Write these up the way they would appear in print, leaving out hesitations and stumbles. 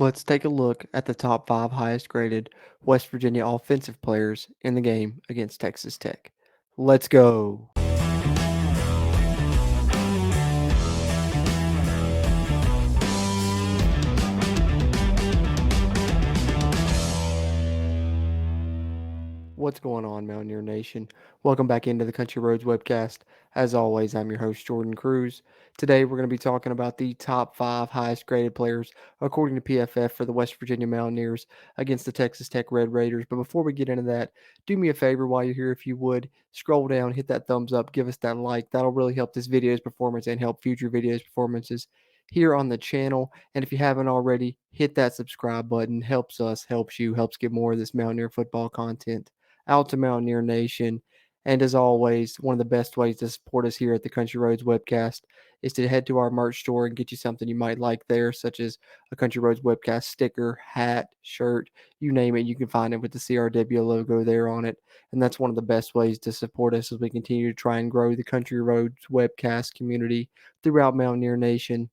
Let's take a look at the top 5 highest graded West Virginia offensive players in the game against Texas Tech. Let's go. What's going on, Mountaineer Nation? Welcome back into the Country Roads Webcast. As always, I'm your host, Jordan Cruz. Today, we're going to be talking about the top 5 highest graded players, according to PFF, for the West Virginia Mountaineers against the Texas Tech Red Raiders. But before we get into that, do me a favor while you're here, if you would, scroll down, hit that thumbs up, give us that like. That'll really help this video's performance and help future videos' performances here on the channel. And if you haven't already, hit that subscribe button. Helps us, helps you, helps get more of this Mountaineer football content out to Mountaineer Nation. And as always, one of the best ways to support us here at the Country Roads Webcast is to head to our merch store and get you something you might like there, such as a Country Roads Webcast sticker, hat, shirt, you name it. You can find it with the CRW logo there on it. And that's one of the best ways to support us as we continue to try and grow the Country Roads Webcast community throughout Mountaineer Nation.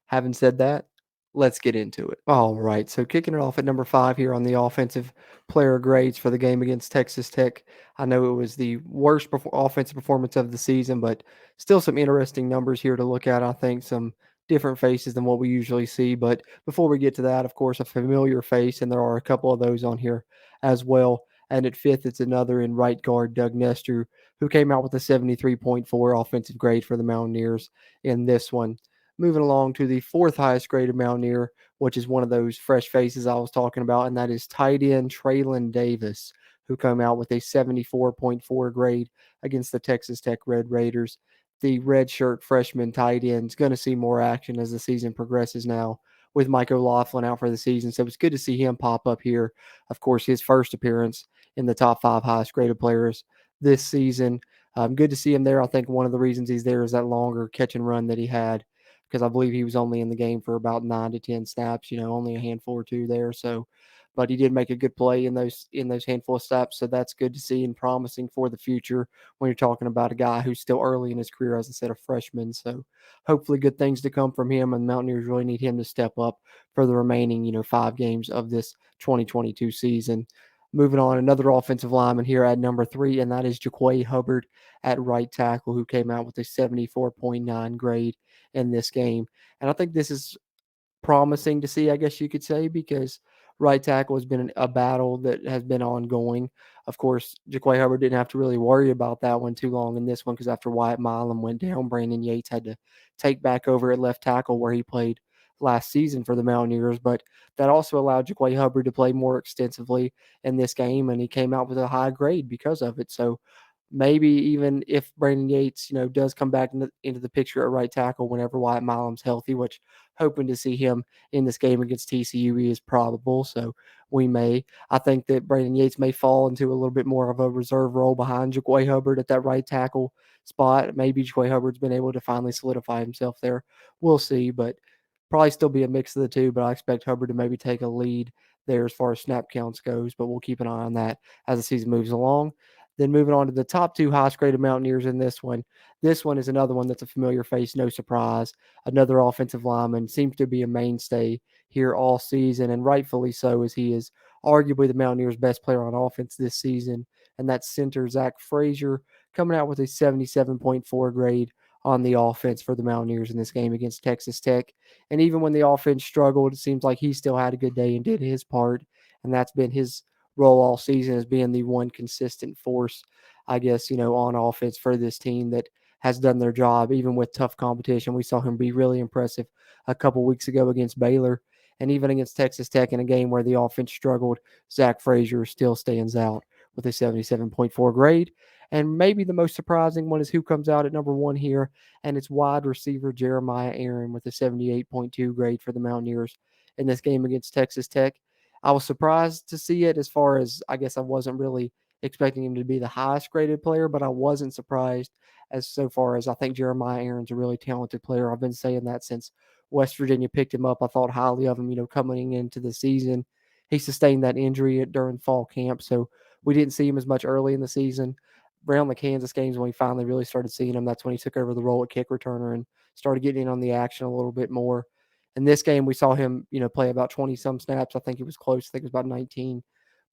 Having said that, let's get into it. All right, so kicking it off at number 5 here on the offensive player grades for the game against Texas Tech. I know it was the worst offensive performance of the season, but still some interesting numbers here to look at. I think some different faces than what we usually see. But before we get to that, of course, a familiar face, and there are a couple of those on here as well. And at fifth, it's another in right guard, Doug Nestor, who came out with a 73.4 offensive grade for the Mountaineers in this one. Moving along to the fourth highest graded Mountaineer, which is one of those fresh faces I was talking about, and that is tight end Traylon Davis, who came out with a 74.4 grade against the Texas Tech Red Raiders. The redshirt freshman tight end is going to see more action as the season progresses now, with Mike O'Laughlin out for the season. So it's good to see him pop up here. Of course, his first appearance in the top 5 highest graded players this season. Good to see him there. I think one of the reasons he's there is that longer catch and run that he had, because I believe he was only in the game for about 9 to 10 snaps, only a handful or two there. So, but he did make a good play in those handful of snaps. So that's good to see and promising for the future when you're talking about a guy who's still early in his career as instead of freshman. So hopefully good things to come from him, and the Mountaineers really need him to step up for the remaining, 5 games of this 2022 season. Moving on, another offensive lineman here at number 3, and that is Jaquay Hubbard at right tackle, who came out with a 74.9 grade in this game. And I think this is promising to see, I guess you could say, because right tackle has been a battle that has been ongoing. Of course, Jaquay Hubbard didn't have to really worry about that one too long in this one, because after Wyatt Milam went down, Brandon Yates had to take back over at left tackle where he played last season for the Mountaineers. But that also allowed Jaquay Hubbard to play more extensively in this game, and he came out with a high grade because of it. So maybe even if Brandon Yates, does come back into the picture at right tackle whenever Wyatt Milam's healthy, which hoping to see him in this game against TCU is probable. So we may. I think that Brandon Yates may fall into a little bit more of a reserve role behind Jaquay Hubbard at that right tackle spot. Maybe Jaquay Hubbard's been able to finally solidify himself there. We'll see, but probably still be a mix of the two. But I expect Hubbard to maybe take a lead there as far as snap counts goes. But we'll keep an eye on that as the season moves along. Then moving on to the top 2 highest graded Mountaineers in this one. This one is another one that's a familiar face, no surprise. Another offensive lineman, seems to be a mainstay here all season, and rightfully so, as he is arguably the Mountaineers' best player on offense this season. And that's center Zach Frazier, coming out with a 77.4 grade on the offense for the Mountaineers in this game against Texas Tech. And even when the offense struggled, it seems like he still had a good day and did his part. And that's been his role all season, as being the one consistent force, I guess, on offense for this team that has done their job, even with tough competition. We saw him be really impressive a couple weeks ago against Baylor, and even against Texas Tech in a game where the offense struggled. Zach Frazier still stands out with a 77.4 grade. And maybe the most surprising one is who comes out at number 1 here, and it's wide receiver Jeremiah Aaron with a 78.2 grade for the Mountaineers in this game against Texas Tech. I was surprised to see it, as far as I guess I wasn't really expecting him to be the highest graded player, but I wasn't surprised as so far as I think Jeremiah Aaron's a really talented player. I've been saying that since West Virginia picked him up. I thought highly of him, coming into the season. He sustained that injury during fall camp, so we didn't see him as much early in the season. Around the Kansas games, when we finally really started seeing him, that's when he took over the role at kick returner and started getting in on the action a little bit more. In this game, we saw him, play about 20 some snaps. I think it was close. I think it was about 19.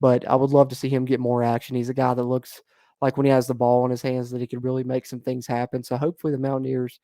But I would love to see him get more action. He's a guy that looks like when he has the ball in his hands that he could really make some things happen. So hopefully the Mountaineers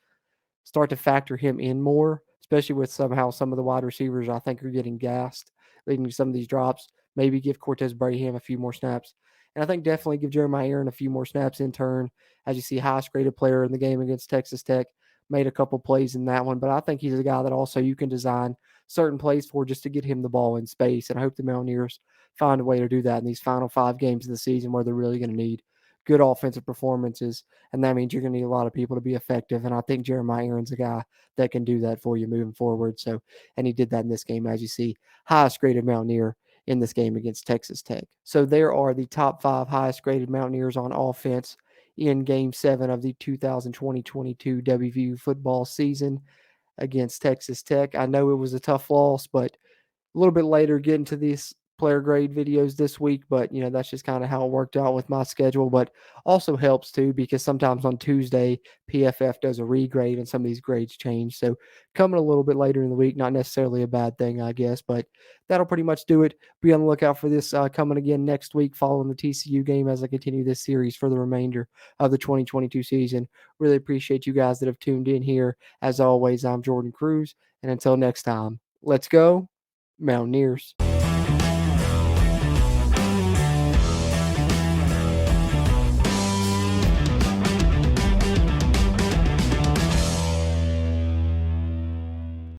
start to factor him in more, especially with somehow some of the wide receivers I think are getting gassed, leading to some of these drops. Maybe give Cortez Braham a few more snaps. And I think definitely give Jeremiah Aaron a few more snaps in turn. As you see, highest graded player in the game against Texas Tech, made a couple plays in that one. But I think he's a guy that also you can design certain plays for just to get him the ball in space. And I hope the Mountaineers find a way to do that in these final 5 games of the season where they're really going to need good offensive performances, and that means you're going to need a lot of people to be effective. And I think Jeremiah Aaron's a guy that can do that for you moving forward. So, and he did that in this game, as you see, highest graded Mountaineer in this game against Texas Tech. So there are the top 5 highest graded Mountaineers on offense in Game 7 of the 2020-22 WVU football season against Texas Tech. I know it was a tough loss, but a little bit later getting to these player grade videos this week, but that's just kind of how it worked out with my schedule. But also helps too because sometimes on Tuesday PFF does a regrade and some of these grades change. So coming a little bit later in the week, not necessarily a bad thing, I guess, but that'll pretty much do it. Be on the lookout for this coming again next week following the TCU game as I continue this series for the remainder of the 2022 season. Really appreciate you guys that have tuned in here. As always, I'm Jordan Cruz, and until next time, let's go Mountaineers.